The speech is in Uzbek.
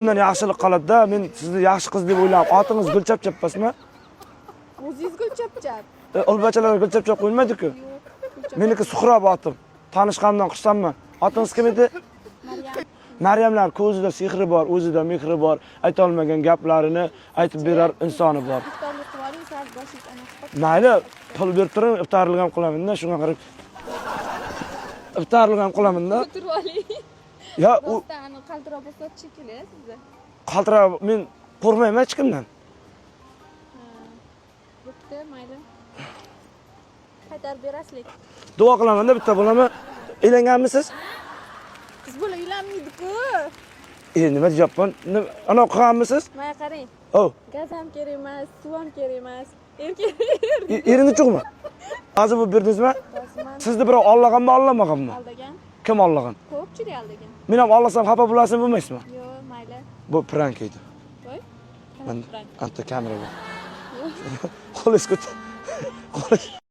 Bundan yaxshilik qiladi-da, men sizni yaxshi qiz deb o'ylab, otingiz Gulchapchap emasmi? O'zingiz Gulchapchap. O'lbachalar Gulchapchap qo'ymaydi-ku. Meniki Suhrob otim. Tanishgandan xursandman. Otingiz kim edi? Maryamlar ko'zida sehri bor, o'zida mehri bor, ayta olmagan gaplarini aytib berar insoni bor. Mayli, pul berib turing, iftorlik ham qilaman-da, shunga qarab. Iftorlik ham qilaman-da. Ya, u qaltiroq bo'lsa chekili sizda. qaltiroq men qo'rqmayman hech kimdan. Bo'pti, mayli. Qaytarib berasizlik. Duo qilaman-da, bitta bo'laman. Uylanganmisiz? Qiz bola uylanmaydi-ku. Nima deyapman? Ana qilganmisiz? Mana qarang. Oh, Gaz ham kerak emas, suv ham kerak emas. Erkak. erini chuqmi? Hozir bu berdingizmi? Sizni birov olganmi, olmaganmi? Aldagan. Kim olgan? Ko'pchilik aldagan. Men ham olsam xafa bo'lasizmi, bo'lmaysizmi? Yo'q, mayli. Bu prank edi. Voy. Anta kamera bor. Qo'lingiz ko'tar.